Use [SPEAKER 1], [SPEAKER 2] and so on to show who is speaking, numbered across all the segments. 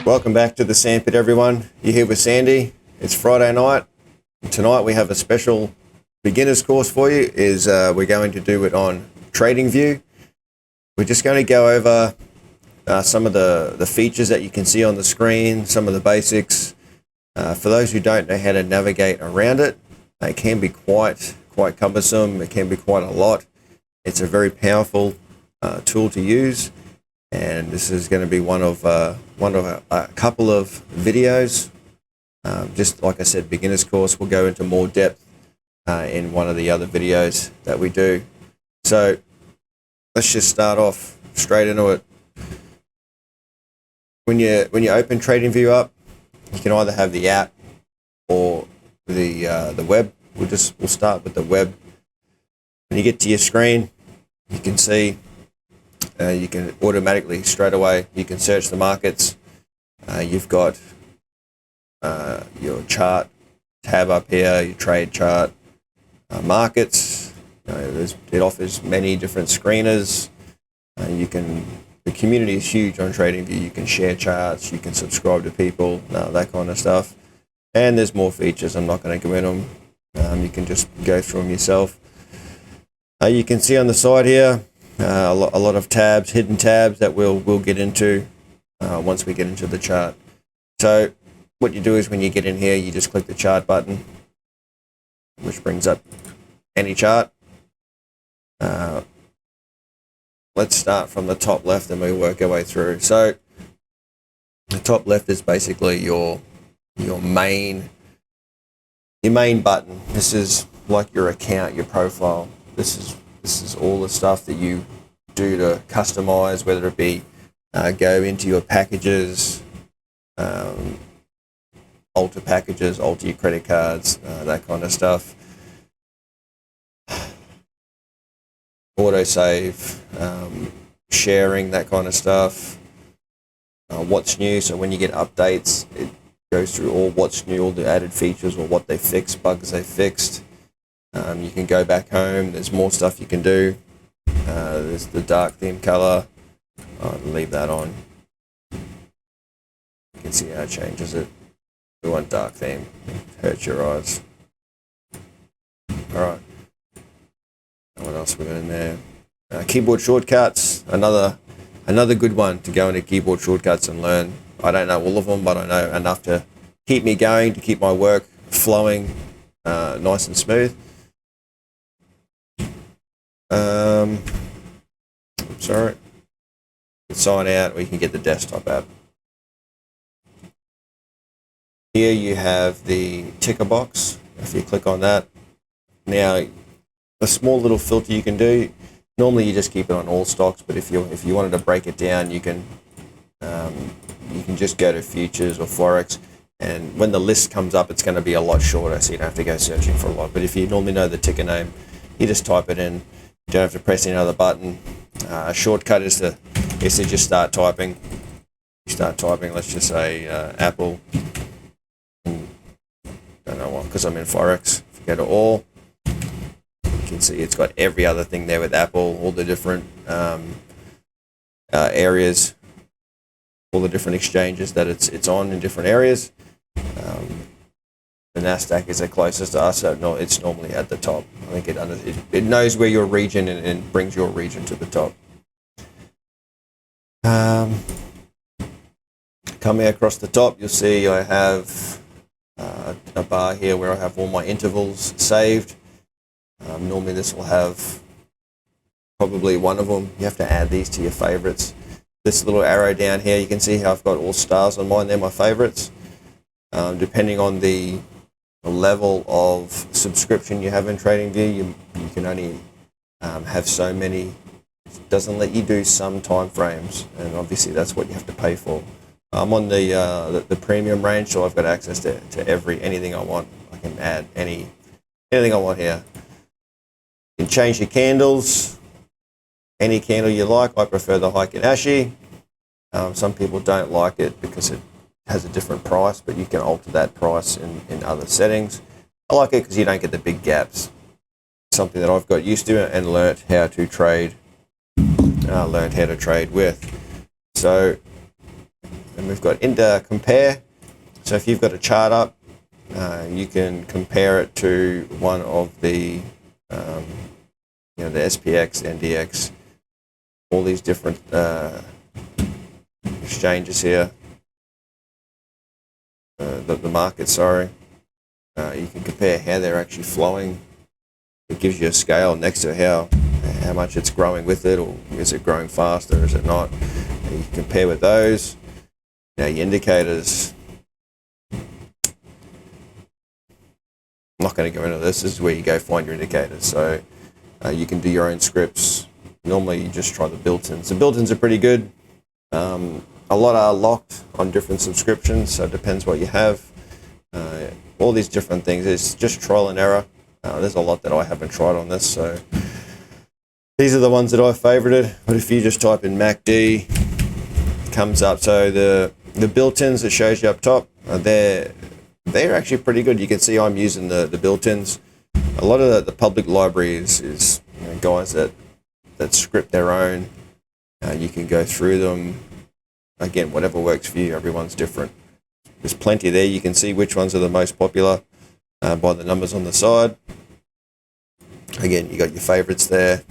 [SPEAKER 1] Welcome back to the Sandpit, everyone. You're here with Sandy. It's Friday night. Tonight we have a special beginner's course for you. We're going to do it on TradingView. We're just going to go over some of the features that you can see on the screen, some of the basics. For those who don't know how to navigate around it, it can be quite cumbersome. It can be quite a lot. It's a very powerful tool to use. And this is going to be one of a couple of videos. Just like I said, beginner's course. We'll go into more depth in one of the other videos that we do. So let's just start off straight into it. When you open TradingView up, you can either have the app or the web. We'll start with the web. When you get to your screen, you can see. You can automatically, straight away, you can search the markets. You've got your chart tab up here, your trade chart, markets. It offers many different screeners. The community is huge on TradingView. You can share charts, you can subscribe to people, that kind of stuff. And there's more features. I'm not going to go in them. You can just go through them yourself. You can see on the side here, a lot of tabs, hidden tabs that we'll get into once we get into the chart. So what you do is when you get in here, you just click the chart button, which brings up any chart. Let's start from the top left and we work our way through. So the top left is basically your main button. This is like your account, your profile. This is all the stuff that you do to customize, whether it be go into your packages, alter packages, alter your credit cards, that kind of stuff. Autosave, sharing, that kind of stuff. What's new, so when you get updates, it goes through all what's new, all the added features or what they fixed, bugs they fixed. You can go back home. There's more stuff you can do. There's the dark theme color. I'll leave that on. You can see how it changes it. We want dark theme. Hurts your eyes. All right. What else we got in there? Keyboard shortcuts. Another good one to go into keyboard shortcuts and learn. I don't know all of them, but I know enough to keep me going, to keep my work flowing nice and smooth. Sorry. Sign out, or you can get the desktop app. Here you have the ticker box. If you click on that, now a small little filter you can do. Normally you just keep it on all stocks, but if you wanted to break it down, you can just go to futures or forex. And when the list comes up, it's going to be a lot shorter, so you don't have to go searching for a lot. But if you normally know the ticker name, you just type it in. You don't have to press any other button. A shortcut is to just start typing. You start typing, let's just say Apple. Don't know why, because I'm in forex. If you go to all, you can see it's got every other thing there with Apple, all the different areas, all the different exchanges that it's on in different areas. The NASDAQ is the closest to us, so it's normally at the top. I think it knows where your region and brings your region to the top. Coming across the top, you'll see I have a bar here where I have all my intervals saved. Normally this will have probably one of them. You have to add these to your favorites. This little arrow down here, you can see how I've got all stars on mine. They're my favorites. Depending on the level of subscription you have in TradingView, you can only have so many. It doesn't let you do some time frames, and obviously that's what you have to pay for. I'm on the premium range, so I've got access to anything I want. I can add anything I want here. You can change your candles, any candle you like. I prefer the Heikin-Ashi. Some people don't like it because it has a different price, but you can alter that price in other settings. I like it because you don't get the big gaps. Something that I've got used to and learnt how to trade with. So, and we've got compare. So if you've got a chart up, you can compare it to one of the the SPX, NDX, all these different exchanges here. The market, sorry. You can compare how they're actually flowing. It gives you a scale next to how much it's growing with it, or is it growing faster, is it not? And you can compare with those. Now your indicators, I'm not going to go into this. This is where you go find your indicators. So you can do your own scripts. Normally you just try the built-ins. The built-ins are pretty good. A lot are locked on different subscriptions, so it depends what you have. All these different things. It's just trial and error. There's a lot that I haven't tried on this, so these are the ones that I favorited. But if you just type in MACD, it comes up. So the built-ins that shows you up top, they're actually pretty good. You can see I'm using the built-ins. A lot of the public library is guys that script their own. You can go through them. Again, whatever works for you. Everyone's different. There's plenty there. You can see which ones are the most popular by the numbers on the side. Again, you got your favorites there.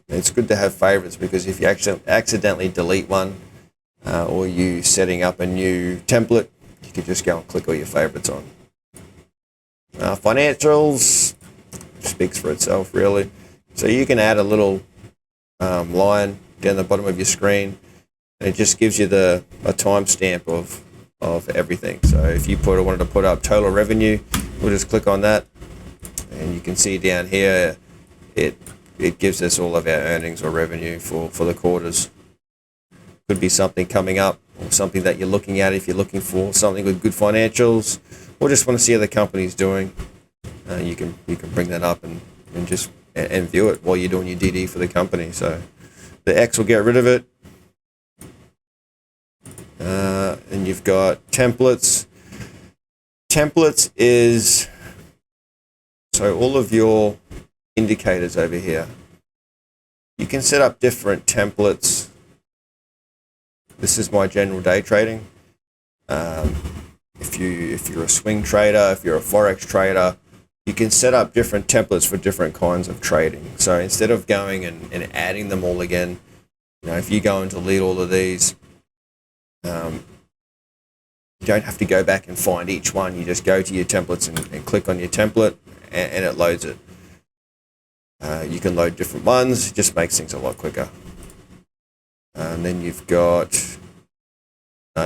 [SPEAKER 1] It's good to have favorites because if you accidentally delete one or you setting up a new template, you can just go and click all your favorites on. Financials speaks for itself, really. So you can add a little line down the bottom of your screen, and it just gives you a timestamp of everything. So if you wanted to put up total revenue, we'll just click on that, and you can see down here it gives us all of our earnings or revenue for the quarters. Could be something coming up or something that you're looking at if you're looking for something with good financials, or just want to see how the company's doing. You can bring that up and view it while you're doing your DD for the company. So the X will get rid of it. And you've got templates. Templates is so all of your indicators over here. You can set up different templates. This is my general day trading. If you're a swing trader, if you're a forex trader, you can set up different templates for different kinds of trading. So instead of going and adding them all again, if you go and delete all of these, you don't have to go back and find each one. You just go to your templates and click on your template, and it loads it. You can load different ones. It just makes things a lot quicker. And then you've got,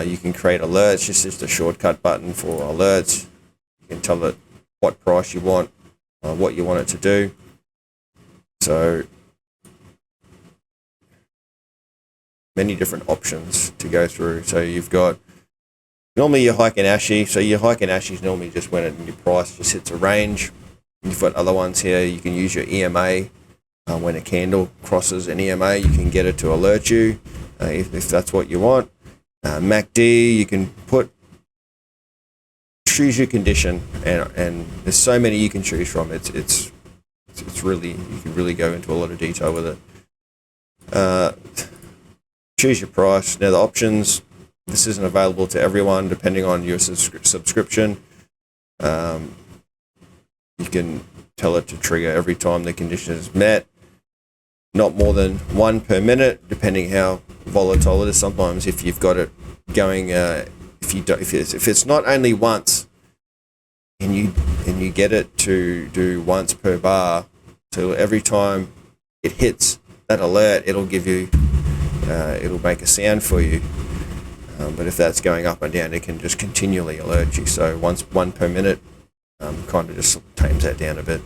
[SPEAKER 1] you can create alerts. It's just a shortcut button for alerts. You can tell it what price you want, what you want it to do. So many different options to go through. So you've got normally your hike and ASHI. So your hike and ASHI is normally just when your price just hits a range. You've got other ones here. You can use your EMA. When a candle crosses an EMA, you can get it to alert you if that's what you want. MACD, you can choose your condition, and there's so many you can choose from. It's really, you can really go into a lot of detail with it. Choose your price. Now the options, this isn't available to everyone depending on your subscription. You can tell it to trigger every time the condition is met. Not more than one per minute, depending how volatile it is. Sometimes if you've got it going, if it's not only once, and you get it to do once per bar, so every time it hits that alert, it'll give you, it'll make a sound for you. But if that's going up and down, it can just continually alert you. So one per minute, kind of just tames that down a bit.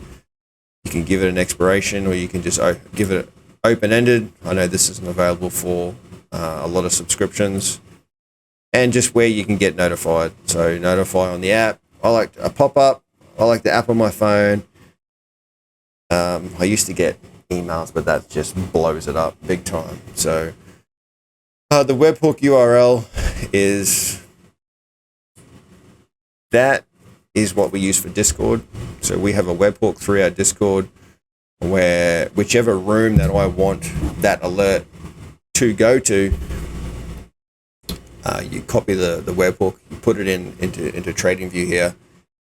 [SPEAKER 1] You can give it an expiration, or you can just give it open-ended. I know this isn't available for a lot of subscriptions. And just where you can get notified. So notify on the app. I like a pop-up. I like the app on my phone. I used to get emails, but that just blows it up big time. So the webhook URL is that is what we use for Discord. So we have a webhook through our Discord where whichever room that I want that alert to go to, you copy the webhook, you put it into TradingView here,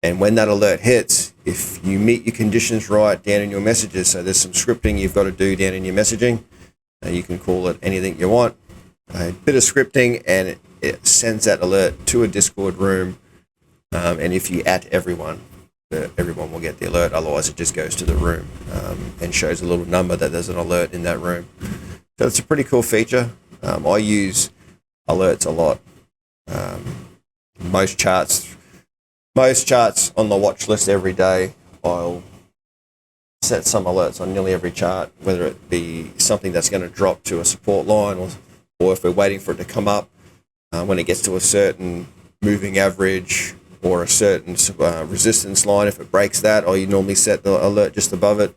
[SPEAKER 1] and when that alert hits, if you meet your conditions right down in your messages, so there's some scripting you've got to do down in your messaging, you can call it anything you want, a bit of scripting, and it sends that alert to a Discord room, and if you add everyone will get the alert. Otherwise it just goes to the room and shows a little number that there's an alert in that room. So it's a pretty cool feature. I use alerts a lot. Most charts on the watch list every day, I'll set some alerts on nearly every chart, whether it be something that's going to drop to a support line, or if we're waiting for it to come up, when it gets to a certain moving average or a certain resistance line, if it breaks that, or you normally set the alert just above it,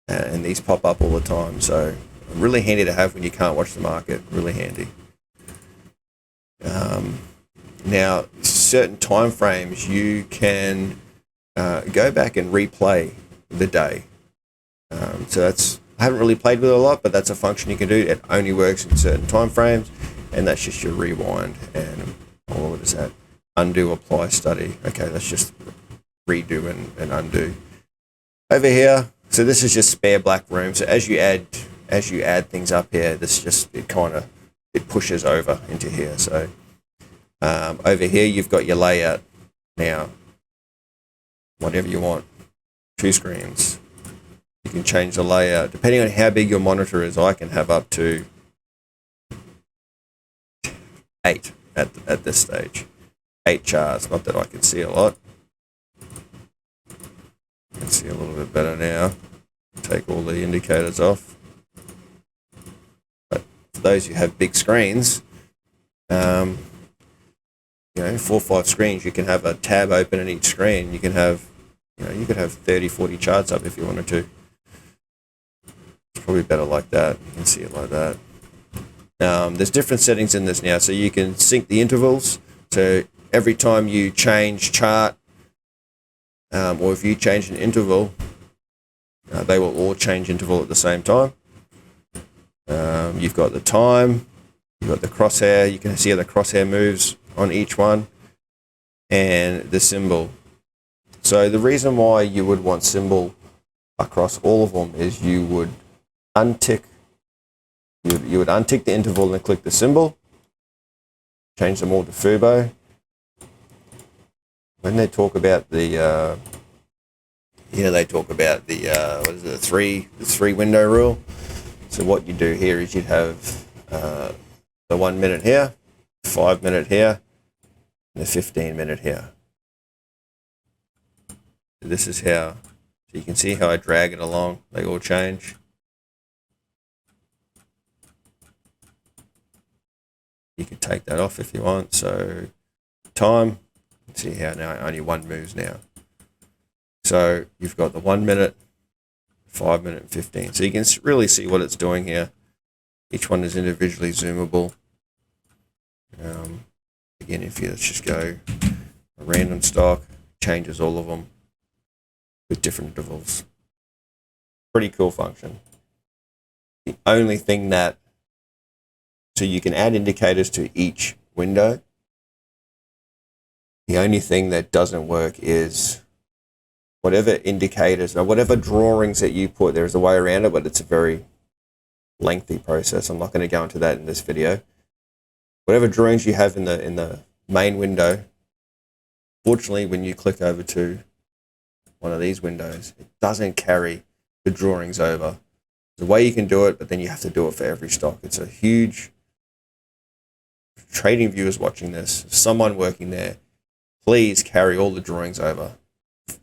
[SPEAKER 1] and these pop up all the time. So really handy to have when you can't watch the market, really handy. Now, certain time frames, you can go back and replay the day. So I haven't really played with it a lot, but that's a function you can do. It only works in certain time frames, and that's just your rewind. And what is that? Undo, apply, study. Okay, let's just redo and undo. Over here, so this is just spare black room. So as you add things up here, it pushes over into here. So over here you've got your layout now. Whatever you want, 2 screens. You can change the layout depending on how big your monitor is. I can have up to 8 at this stage. 8 charts. Not that I can see a lot. I can see a little bit better now. Take all the indicators off. But for those who have big screens, 4 or 5 screens, you can have a tab open in each screen. You can have, you could have 30, 40 charts up if you wanted to. It's probably better like that. You can see it like that. There's different settings in this now, so you can sync the intervals. So every time you change chart, or if you change an interval, they will all change interval at the same time. You've got the time, you've got the crosshair. You can see how the crosshair moves on each one, and the symbol. So the reason why you would want symbol across all of them is you would untick the interval and click the symbol, change them all to Fubo. When they talk about the the three window rule. So what you do here is you'd have the 1 minute here, 5 minute here, and the 15 minute here. This is how, so you can see how I drag it along. They all change. You can take that off if you want. So time, see how now only one moves now. So you've got the 1 minute, 5 minute, and 15. So you can really see what it's doing here. Each one is individually zoomable. Again, let's just go a random stock, changes all of them with different intervals. Pretty cool function. The only thing so you can add indicators to each window. The only thing that doesn't work is whatever indicators or whatever drawings that you put. There's a way around it, but it's a very lengthy process. I'm not going to go into that in this video. Whatever drawings you have in the main window, fortunately, when you click over to one of these windows, it doesn't carry the drawings over. There's a way you can do it, but then you have to do it for every stock. It's a huge. Trading viewers watching this, someone working there, please carry all the drawings over.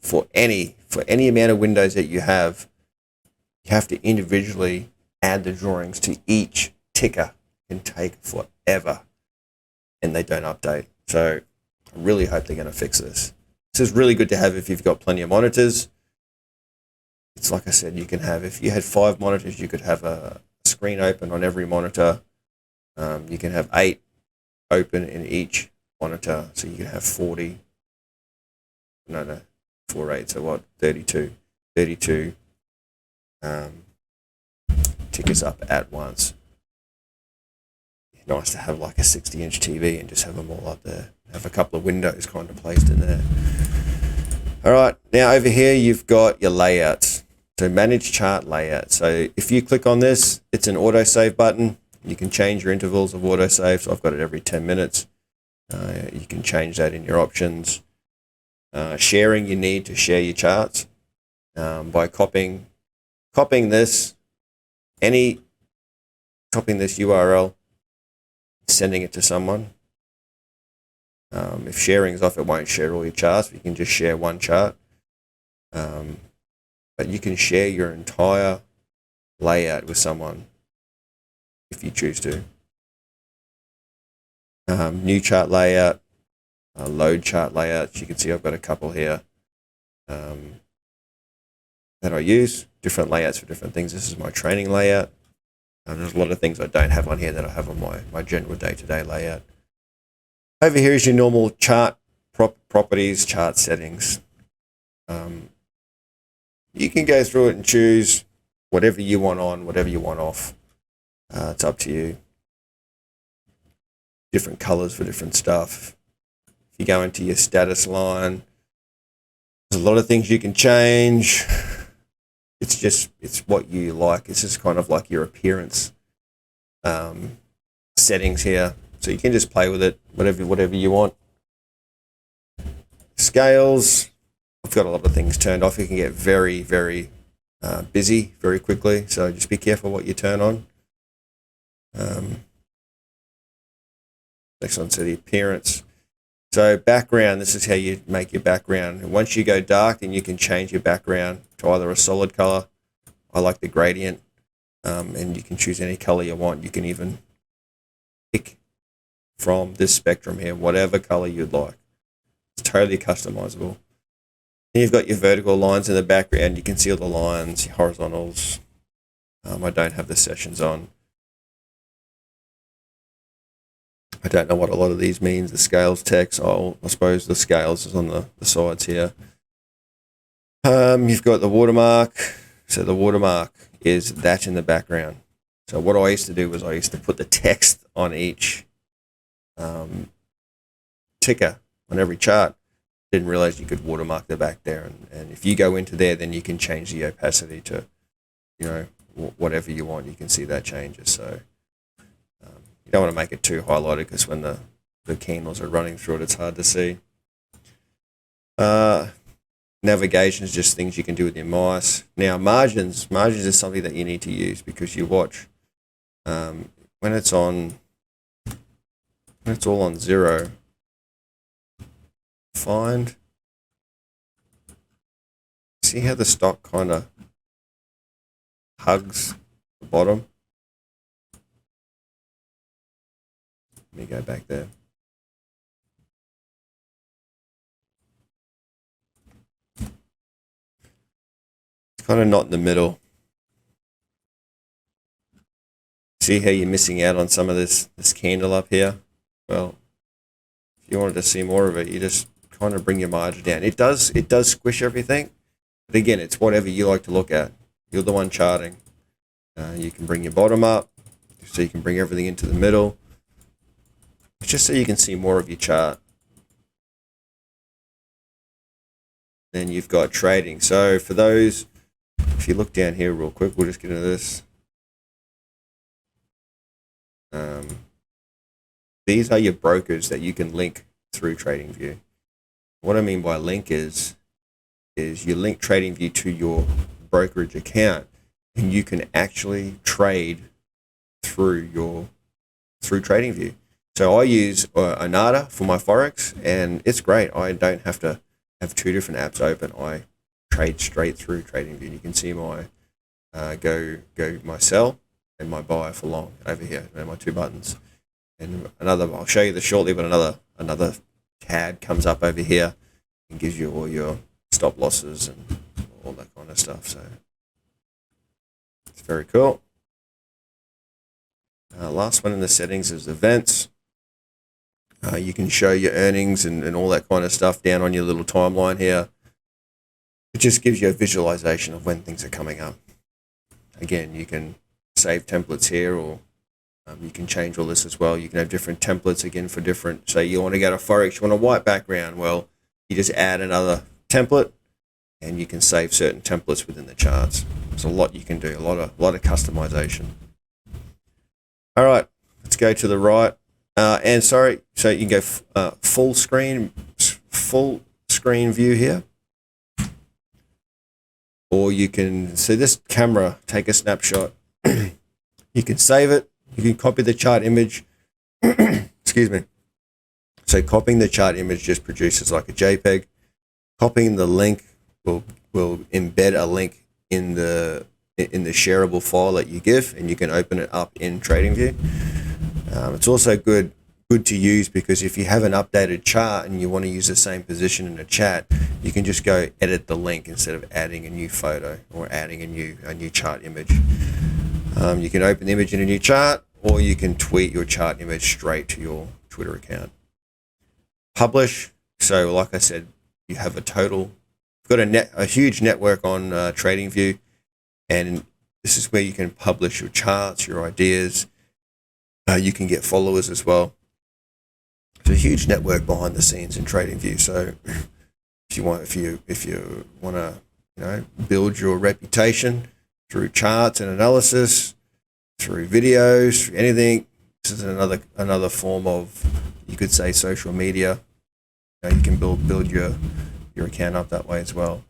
[SPEAKER 1] For any amount of windows that you have to individually add the drawings to each ticker. It can take forever, and they don't update. So I really hope they're going to fix this. This is really good to have if you've got plenty of monitors. It's like I said, you can have, if you had 5 monitors, you could have a screen open on every monitor. You can have 8 open in each monitor, so you can have 40. no, 48, so what, 32 tickers up at once. Nice to have like a 60-inch TV and just have them all up there. Have a couple of windows kind of placed in there. All right, now over here you've got your layouts. So manage chart layout. So if you click on this, it's an autosave button. You can change your intervals of autosave. So I've got it every 10 minutes. You can change that in your options. Sharing, you need to share your charts by copying this URL, sending it to someone. If sharing is off, it won't share all your charts. You can just share one chart. But you can share your entire layout with someone if you choose to. New chart layout, load chart layouts. You can see I've got a couple here that I use. Different layouts for different things. This is my training layout. There's a lot of things I don't have on here that I have on my general day-to-day layout. Over here is your normal chart properties, chart settings. You can go through it and choose whatever you want on, whatever you want off. It's up to you. Different colors for different stuff. If you go into your status line, there's a lot of things you can change. It's what you like. It's just kind of like your appearance settings here. So you can just play with it, whatever you want. Scales, I've got a lot of things turned off. You can get very, very busy very quickly. So just be careful what you turn on. Next one, so the appearance. So background, this is how you make your background. And once you go dark, then you can change your background to either a solid color. I like the gradient. And you can choose any color you want. You can even pick from this spectrum here, whatever color you'd like. It's totally customizable. Then you've got your vertical lines in the background. You can see all the lines, your horizontals. I don't have the sessions on. I don't know what a lot of these means. The scales text, I suppose the scales is on the sides here. You've got the watermark. So the watermark is that in the background. So what I used to do was I used to put the text on each ticker on every chart. Didn't realize you could watermark the back there. And if you go into there, then you can change the opacity to, whatever you want. You can see that changes. So you don't want to make it too highlighted because when the candles are running through it, it's hard to see. Navigation is just things you can do with your mice. Now margins is something that you need to use because you watch when it's all on 0. Find. See how the stock kind of hugs the bottom? Let me go back there. It's kind of not in the middle. See how you're missing out on some of this candle up here? Well, if you wanted to see more of it, you just kind of bring your margin down. It does squish everything, but again, it's whatever you like to look at. You're the one charting. You can bring your bottom up, so you can bring everything into the middle. It's just so you can see more of your chart. Then you've got trading. So for those, if you look down here real quick, we'll just get into this. These are your brokers that you can link through TradingView. What I mean by link is you link TradingView to your brokerage account, and you can actually trade through TradingView. So I use Anata for my Forex, and it's great. I don't have to have two different apps open. I trade straight through TradingView. You can see my go my sell and my buy for long over here, and my two buttons. And I'll show you this shortly, but another tab comes up over here and gives you all your stop losses and all that kind of stuff. So it's very cool. Last one in the settings is events. You can show your earnings and all that kind of stuff down on your little timeline here. It just gives you a visualization of when things are coming up. Again, you can save templates here, or you can change all this as well. You can have different templates again for different, say you want to go to Forex, you want a white background. Well, you just add another template and you can save certain templates within the charts. There's a lot you can do, a lot of customization. All right, let's go to the right. And sorry, so you can go full screen view here. Or you can see this camera, take a snapshot. You can save it. You can copy the chart image. Excuse me. So copying the chart image just produces like a JPEG. Copying the link will embed a link in the shareable file that you give, and you can open it up in TradingView. It's also good to use because if you have an updated chart and you want to use the same position in a chat, you can just go edit the link instead of adding a new photo or adding a new chart image. You can open the image in a new chart, or you can tweet your chart image straight to your Twitter account. Publish. So like I said, you have a total. You've got a huge network on TradingView, and this is where you can publish your charts, your ideas. You can get followers as well. It's a huge network behind the scenes in TradingView. So if you want to build your reputation through charts and analysis, through videos, through anything, this is another form of, you could say, social media. You can build your account up that way as well.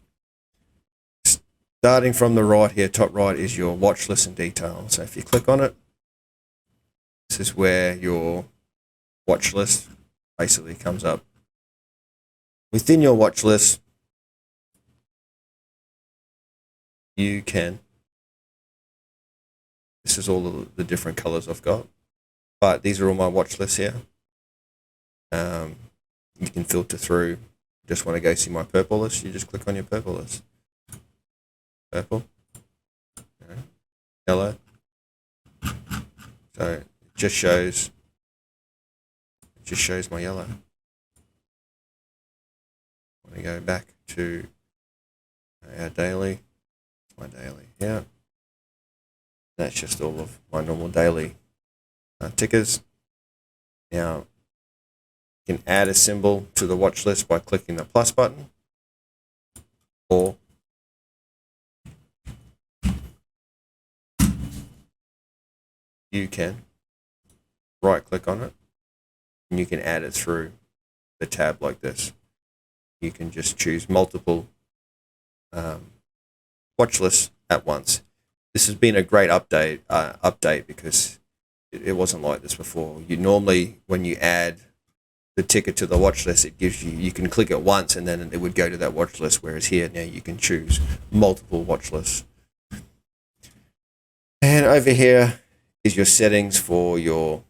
[SPEAKER 1] Starting from the right here, top right, is your watch list and detail. So if you click on it, this is where your watch list basically comes up. Within your watch list, you can, this is all the different colors I've got, but these are all my watch lists here. You can filter through. Just want to go see my purple list, you just click on your purple list. Purple, yellow. So it just shows my yellow. I'm going to go back to our daily. My daily, yeah. That's just all of my normal daily tickers. Now, you can add a symbol to the watch list by clicking the plus button, or you can right click on it and you can add it through the tab like this. You can just choose multiple watch lists at once. This has been a great update because it wasn't like this before. You normally, when you add the ticker to the watch list, it gives you can click it once and then it would go to that watch list, whereas here now you can choose multiple watch lists. And over here is your settings for your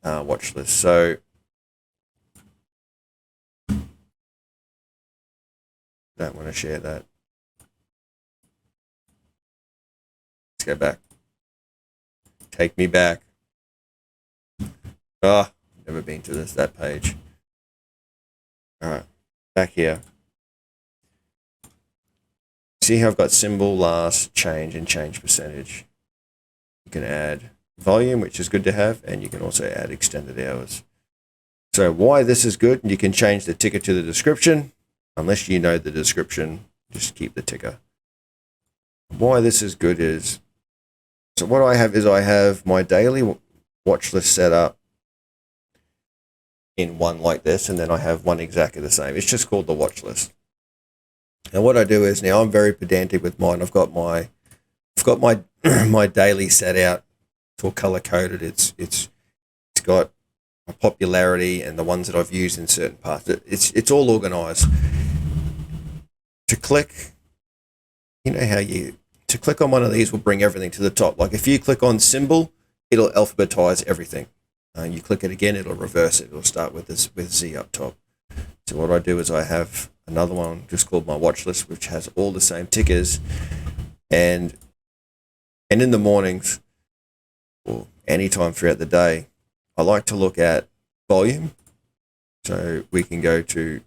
[SPEAKER 1] watch list. So don't want to share that. Let's go back. Take me back. Never been to that page. All right, back here. See how I've got symbol, last, change, and change percentage. You can add volume, which is good to have, and you can also add extended hours. So why this is good, you can change the ticker to the description. Unless you know the description, just keep the ticker. Why this is good is, so what I have my daily watch list set up in one like this, and then I have one exactly the same. It's just called the watch list. And what I do is, now I'm very pedantic with mine. I've got my my daily set out. It's all color coded. It's got my popularity and the ones that I've used in certain parts. It's all organized. To click, to click on one of these will bring everything to the top. Like if you click on symbol, it'll alphabetize everything. You click it again, it'll reverse it. It'll start with Z up top. So what I do is I have another one just called my watch list, which has all the same tickers. And in the mornings or anytime throughout the day, I like to look at volume. So we can go to,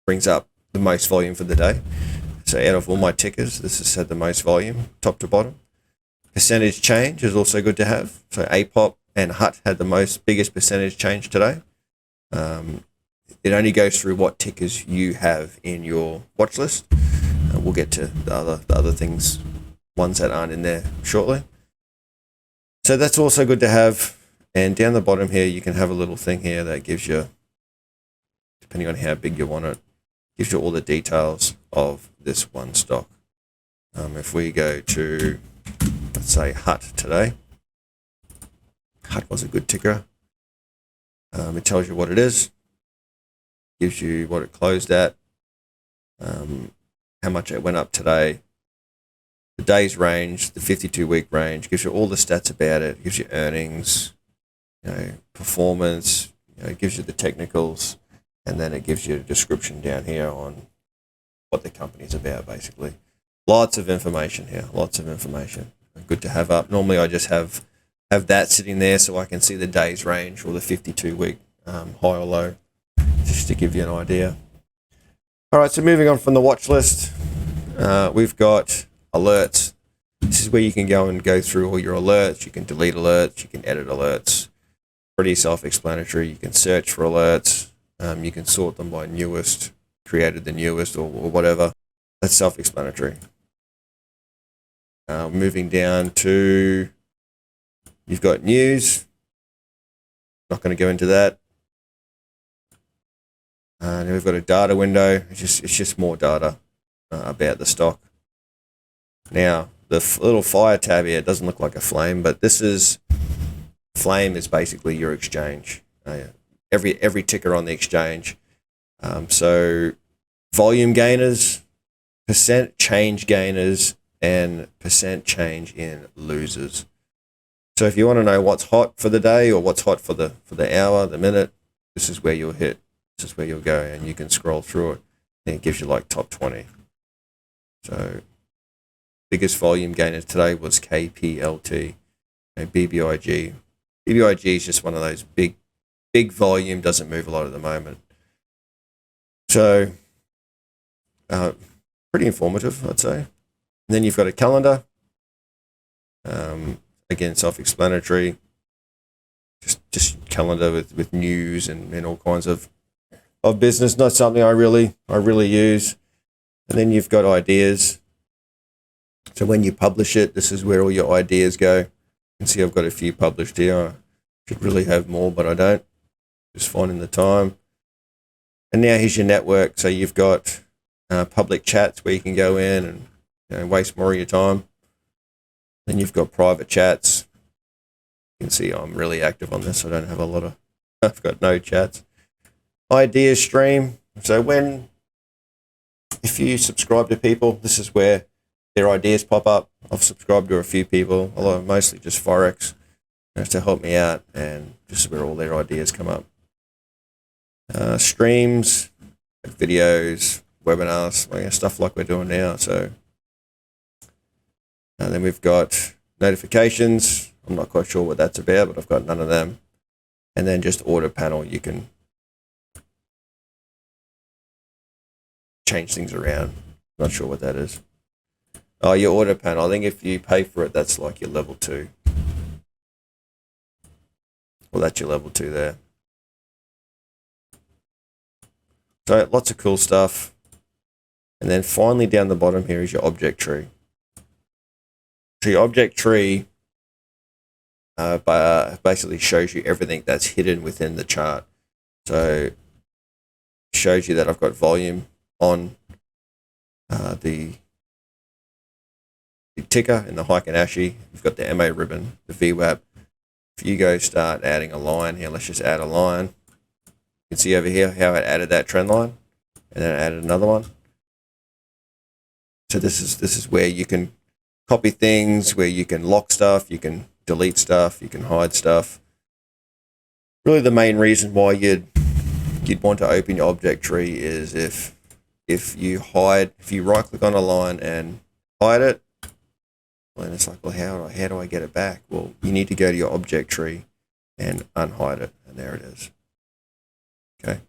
[SPEAKER 1] brings up the most volume for the day. So out of all my tickers, this has had the most volume, top to bottom. Percentage change is also good to have. So APOP and HUT had the biggest percentage change today. It only goes through what tickers you have in your watch list. We'll get to the other things, ones that aren't in there shortly. So that's also good to have. And down the bottom here, you can have a little thing here that gives you, depending on how big you want it, gives you all the details of this one stock. If we go to, let's say, HUT today, HUT was a good ticker. It tells you what it is, gives you what it closed at, how much it went up today, the day's range, the 52-week range, gives you all the stats about it, gives you earnings, performance, it gives you the technicals, and then it gives you a description down here on what the company's about, basically. Lots of information here, lots of information. Good to have up. Normally I just have that sitting there so I can see the day's range or the 52-week high or low, just to give you an idea. All right, so moving on from the watch list, we've got alerts. This is where you can go through all your alerts. You can delete alerts, you can edit alerts. Pretty self-explanatory. You can search for alerts. You can sort them by newest, created the newest or whatever. That's self-explanatory. Moving down to, you've got news. Not going to go into that. Then we've got a data window. It's just more data about the stock. Now, the little fire tab here doesn't look like a flame, but flame is basically your exchange. Every ticker on the exchange. So volume gainers, percent change gainers, and percent change in losers. So if you want to know what's hot for the day or what's hot for the hour, the minute, this is where you'll hit. This is where you'll go, and you can scroll through it. And it gives you like top 20. So biggest volume gainer today was KPLT, BBIG. BBIG is just one of those big volume, doesn't move a lot at the moment. So pretty informative, I'd say. And then you've got a calendar. Again, self-explanatory. Just calendar with news and all kinds of business. Not something I really use. And then you've got ideas. So when you publish it, this is where all your ideas go. You can see I've got a few published here. I should really have more, but I don't. Just finding the time. And now here's your network. So you've got public chats where you can go in and waste more of your time. Then you've got private chats. You can see I'm really active on this. I don't have a lot of, I've got no chats. Ideas stream. So if you subscribe to people, this is where their ideas pop up. I've subscribed to a few people, although mostly just Forex, to help me out, and just where all their ideas come up. Streams, videos, webinars, stuff like we're doing now. So, and then we've got notifications. I'm not quite sure what that's about, but I've got none of them. And then just order panel, you can change things around. Not sure what that is. Oh, your order panel. I think if you pay for it, that's like your level 2. Well, that's your level 2 there. So lots of cool stuff. And then finally down the bottom here is your object tree. So your object tree basically shows you everything that's hidden within the chart. So it shows you that I've got volume on the ticker in the Heiken Ashi. You've got the MA ribbon, the VWAP. If you go start adding a line here, let's just add a line. You can see over here how it added that trend line, and then it added another one. So this is where you can copy things, where you can lock stuff, you can delete stuff, you can hide stuff. Really, the main reason why you'd want to open your object tree is if you right click on a line and hide it, well, then it's like, well, how do I get it back? Well, you need to go to your object tree and unhide it. And there it is. Okay.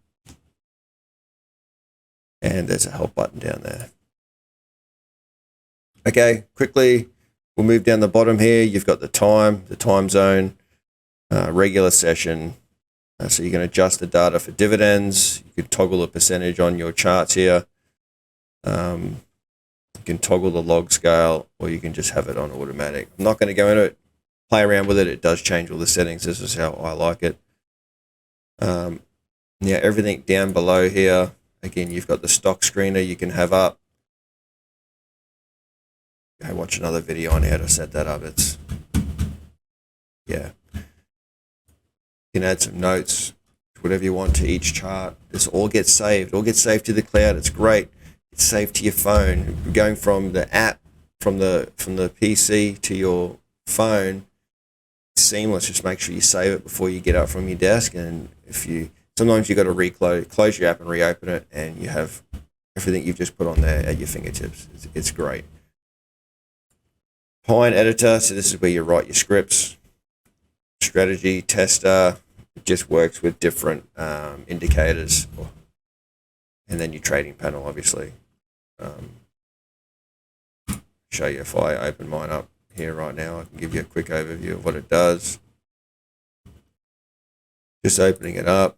[SPEAKER 1] And there's a help button down there. Okay, quickly, we'll move down the bottom here. You've got the time zone, regular session. So you can adjust the data for dividends. You can toggle the percentage on your charts here. You can toggle the log scale, or you can just have it on automatic. I'm not going to go into it, play around with it. It does change all the settings. This is how I like it. Yeah, everything down below here. Again, you've got the stock screener you can have up. Go watch another video on how to set that up. Yeah. You can add some notes, whatever you want to each chart. This all gets saved. All gets saved to the cloud. It's great. It's saved to your phone. Going from the app, from the PC to your phone, it's seamless. Just make sure you save it before you get up from your desk. And sometimes you got to close your app and reopen it, and you have everything you've just put on there at your fingertips. It's great. Pine editor. So this is where you write your scripts. Strategy tester. It just works with different indicators, and then your trading panel, obviously. Show you if I open mine up here right now. I can give you a quick overview of what it does. Just opening it up.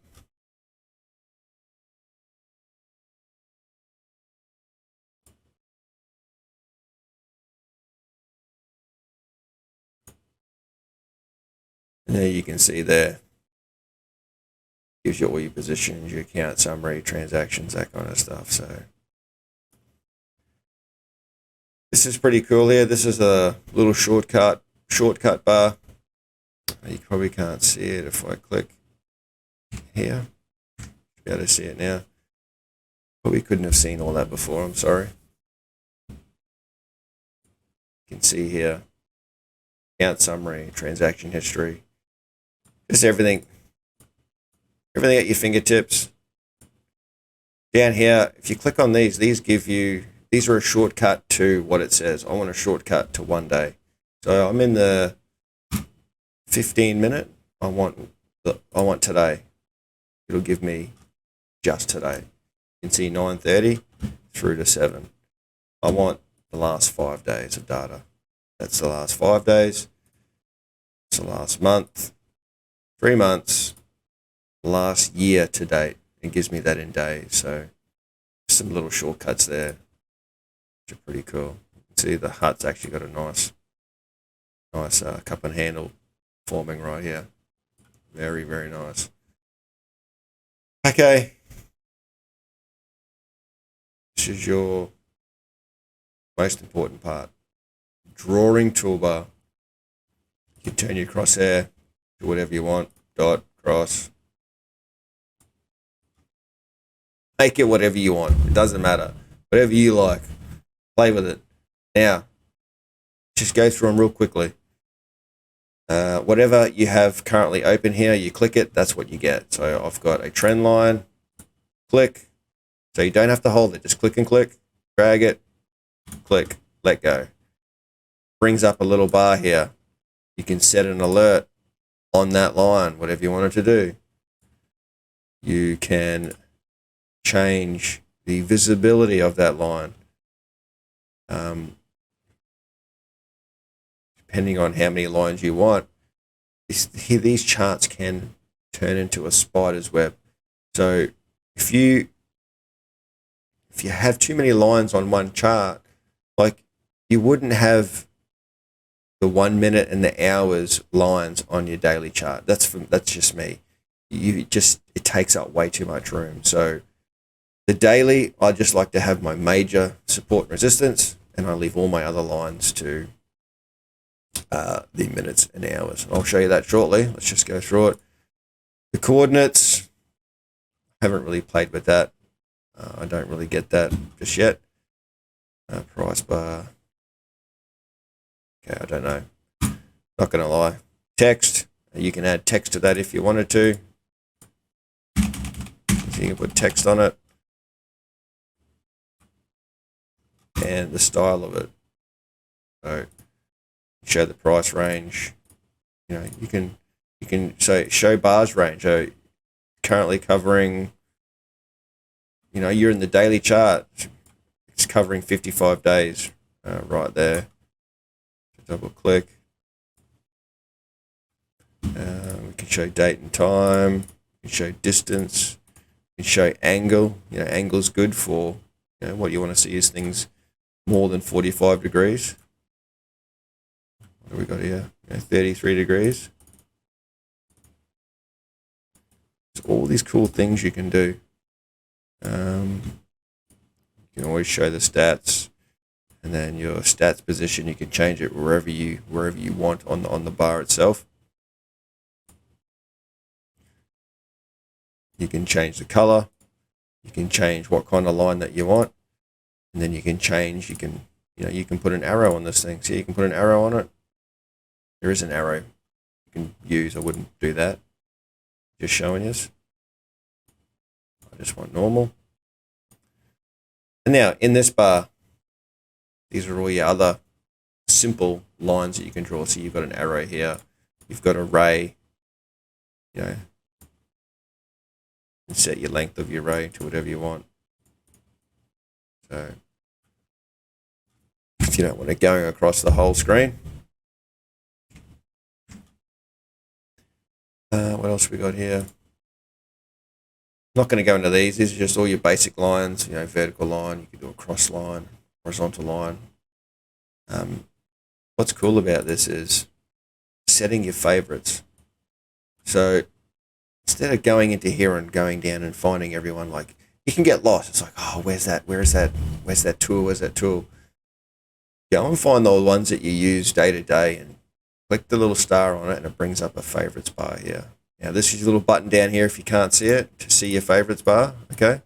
[SPEAKER 1] And there you can see there. Gives you all your positions, your account summary, transactions, that kind of stuff. So this is pretty cool here. This is a little shortcut bar. You probably can't see it if I click here. You'll be able to see it now. Probably couldn't have seen all that before, I'm sorry. You can see here, account summary, transaction history, just everything at your fingertips. Down here, if you click on these are a shortcut to what it says. I want a shortcut to 1 day. So I'm in the 15-minute. I want today. It'll give me just today. You can see 9:30 through to 7. I want the last 5 days of data. That's the last 5 days. It's the last month, 3 months, last year to date. It gives me that in days. So some little shortcuts there, which are pretty cool. You can see the hut's actually got a nice cup and handle forming right here. Very, very nice. Okay. This is your most important part. Drawing toolbar. You can turn your crosshair to whatever you want. Dot, cross. Make it whatever you want. It doesn't matter. Whatever you like. Play with it. Now, just go through them real quickly. Whatever you have currently open here, you click it, that's what you get. So I've got a trend line. Click. So you don't have to hold it. Just click and click. Drag it. Click. Let go. Brings up a little bar here. You can set an alert on that line, whatever you want it to do. You can change the visibility of that line. Depending on how many lines you want, these charts can turn into a spider's web. So if you have too many lines on one chart, like you wouldn't have the 1 minute and the hours lines on your daily chart. That's just me. It takes up way too much room. So the daily, I just like to have my major support and resistance, and I leave all my other lines to the minutes and hours. I'll show you that shortly. Let's just go through it. The coordinates, haven't really played with that. I don't really get that just yet. Price bar. Okay, I don't know. Not going to lie. Text, you can add text to that if you wanted to. So you can put text on it. And the style of it. So show the price range. You can You can show bars range. So currently covering, you're in the daily chart. It's covering 55 days right there. Double click. We can show date and time. We can show distance. We can show angle. Angle's good for what you want to see is things more than 45 degrees. What do we got here? 33 degrees. There's all these cool things you can do. You can always show the stats, and then your stats position, you can change it wherever you want on the bar itself. You can change the color. You can change what kind of line that you want, and then you can put an arrow on this thing. So you can put an arrow on it. There is an arrow you can use. I wouldn't do that. Just showing you. I just want normal. And now in this bar, these are all your other simple lines that you can draw. So you've got an arrow here. You've got a ray. And set your length of your ray to whatever you want. So if you don't want it going across the whole screen. What else we got here? Not going to go into these. These are just all your basic lines. Vertical line. You can do a cross line, horizontal line. What's cool about this is setting your favorites. So instead of going into here and going down and finding everyone, like, you can get lost. It's like, oh, where's that? Where's that tool? Where's that tool? Go and find the ones that you use day to day and click the little star on it, and it brings up a favorites bar here. Now, this is your little button down here if you can't see it, to see your favorites bar, okay?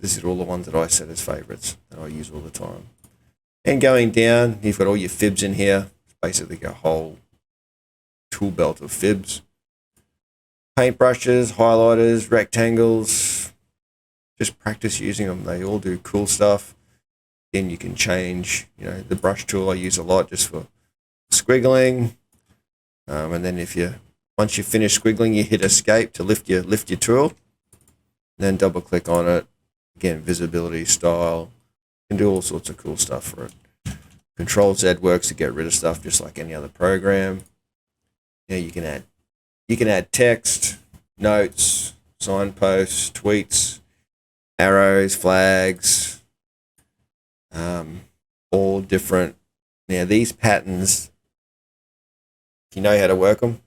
[SPEAKER 1] This is all the ones that I set as favorites that I use all the time. And going down, you've got all your fibs in here. It's basically a whole tool belt of fibs. Paintbrushes, highlighters, rectangles. Just practice using them. They all do cool stuff. Then you can change, the brush tool I use a lot just for squiggling. And then once you finish squiggling, you hit escape to lift your tool. Then double click on it. Again, visibility, style. You can do all sorts of cool stuff for it. Control Z works to get rid of stuff just like any other program. You can add text, notes, signposts, tweets, arrows, flags, all different. Now these patterns, if you know how to work them,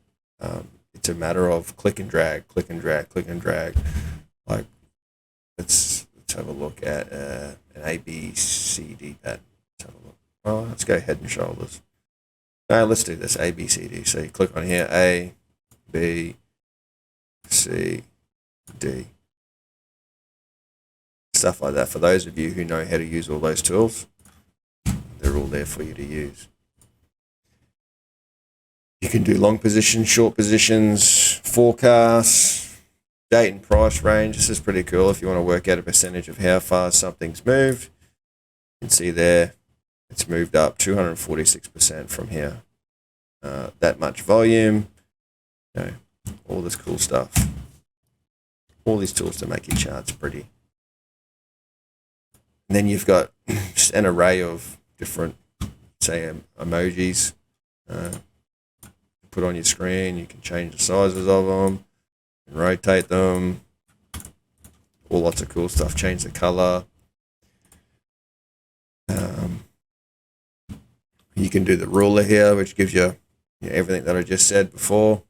[SPEAKER 1] it's a matter of click and drag, click and drag, click and drag. Like, let's have a look at an ABCD pattern. Let's have a look. Oh, let's go head and shoulders. No, let's do this ABCD. So you click on here, A, B, C, D. Stuff like that. For those of you who know how to use all those tools, they're all there for you to use. You can do long positions, short positions, forecasts, date and price range. This is pretty cool if you want to work out a percentage of how far something's moved. You can see there it's moved up 246% from here. That much volume, all this cool stuff. All these tools to make your charts pretty. And then you've got just an array of different, say, emojis. Put on your screen. You can change the sizes of them, and rotate them. All lots of cool stuff. Change the color. You can do the ruler here, which gives you everything that I just said before.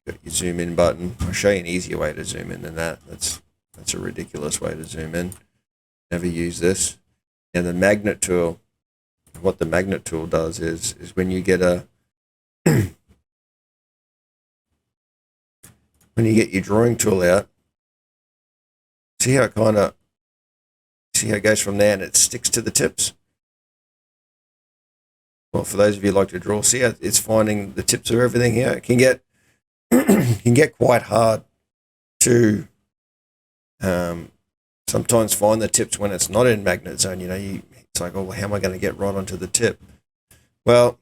[SPEAKER 1] Got your zoom in button. I'll show you an easier way to zoom in than that. That's a ridiculous way to zoom in. Never use this. And the magnet tool. What the magnet tool does is when you get when you get your drawing tool out, see how it goes from there and it sticks to the tips. Well, for those of you who like to draw, see how it's finding the tips of everything here. It can get quite hard to sometimes find the tips when it's not in magnet zone. It's like, oh, how am I going to get right onto the tip? Well,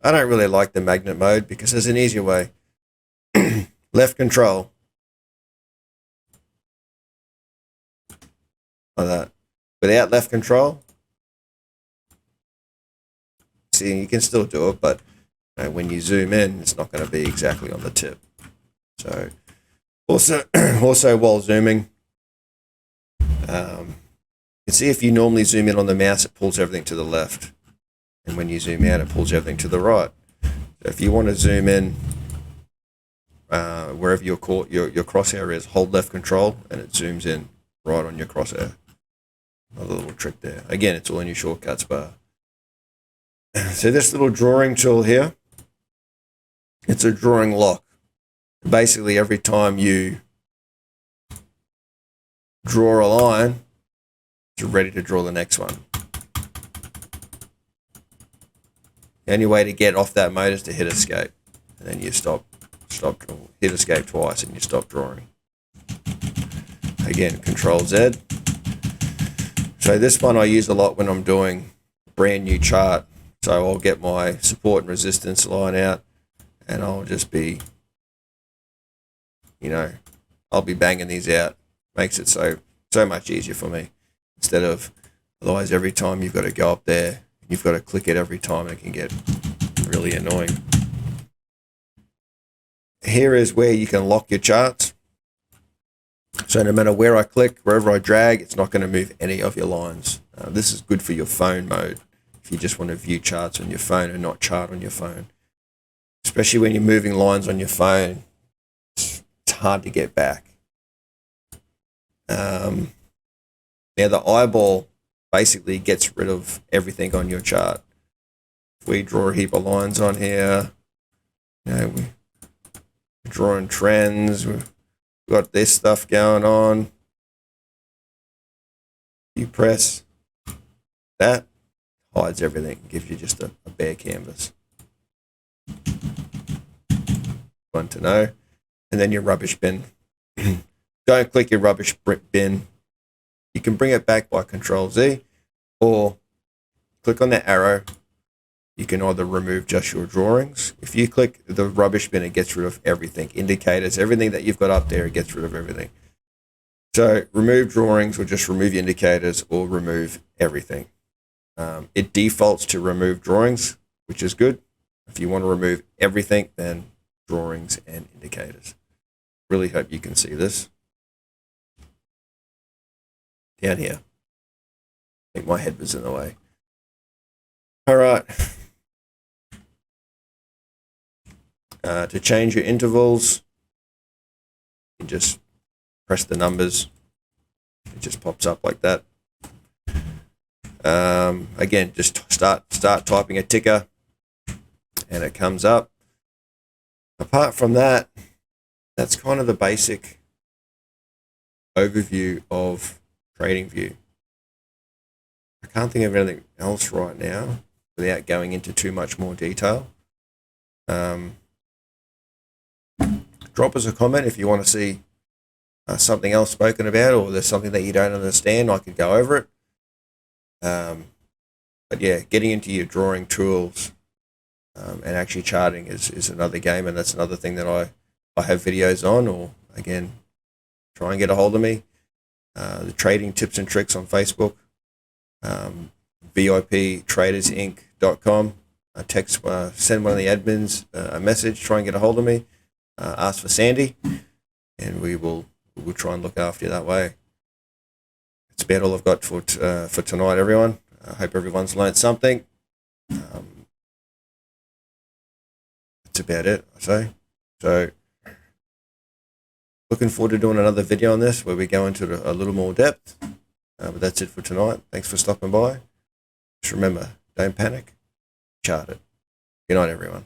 [SPEAKER 1] I don't really like the magnet mode because there's an easier way. Left control. Like that. Without left control, see, you can still do it, but when you zoom in, it's not going to be exactly on the tip. So, also while zooming, you can see if you normally zoom in on the mouse, it pulls everything to the left. And when you zoom out, it pulls everything to the right. So if you want to zoom in wherever your crosshair is, hold left control and it zooms in right on your crosshair. Another little trick there. Again, it's all in your shortcuts bar. So this little drawing tool here, it's a drawing lock. Basically, every time you draw a line, it's ready to draw the next one. The only way to get off that mode is to hit escape. And then you hit escape twice and you stop drawing. Again, Control Z. So this one I use a lot when I'm doing a brand new chart. So I'll get my support and resistance line out and I'll just be, I'll be banging these out. Makes it so much easier for me. Instead of, otherwise every time you've got to go up there, you've got to click it every time and it can get really annoying. Here is where you can lock your charts. So no matter where I click, wherever I drag, it's not going to move any of your lines. This is good for your phone mode. If you just want to view charts on your phone and not chart on your phone. Especially when you're moving lines on your phone, it's hard to get back. Now the eyeball basically gets rid of everything on your chart. If we draw a heap of lines on here, we're drawing trends, we've got this stuff going on. You press that, hides everything, gives you just a bare canvas. Fun to know. And then your rubbish bin. Don't click your rubbish bin. You can bring it back by Control Z or click on the arrow. You can either remove just your drawings. If you click the rubbish bin, it gets rid of everything. Indicators, everything that you've got up there, it gets rid of everything. So remove drawings or just remove indicators or remove everything. It defaults to remove drawings, which is good. If you want to remove everything, then drawings and indicators. Really hope you can see this. Down here. I think my head was in the way. All right. To change your intervals, you just press the numbers. It just pops up like that. Again, just start typing a ticker, and it comes up. Apart from that, that's kind of the basic overview of TradingView. I can't think of anything else right now without going into too much more detail. Drop us a comment if you want to see something else spoken about, or there's something that you don't understand. I could go over it. But yeah, getting into your drawing tools and actually charting is another game, and that's another thing that I have videos on, or again, try and get a hold of me. The trading tips and tricks on Facebook, VIPTradersInc.com. Send one of the admins a message, try and get a hold of me, ask for Sandy, and we'll try and look after you that way. That's about all I've got for tonight, everyone. I hope everyone's learned something. That's about it, I say. So, looking forward to doing another video on this where we go into a little more depth. But that's it for tonight. Thanks for stopping by. Just remember, don't panic, chart it. Good night, everyone.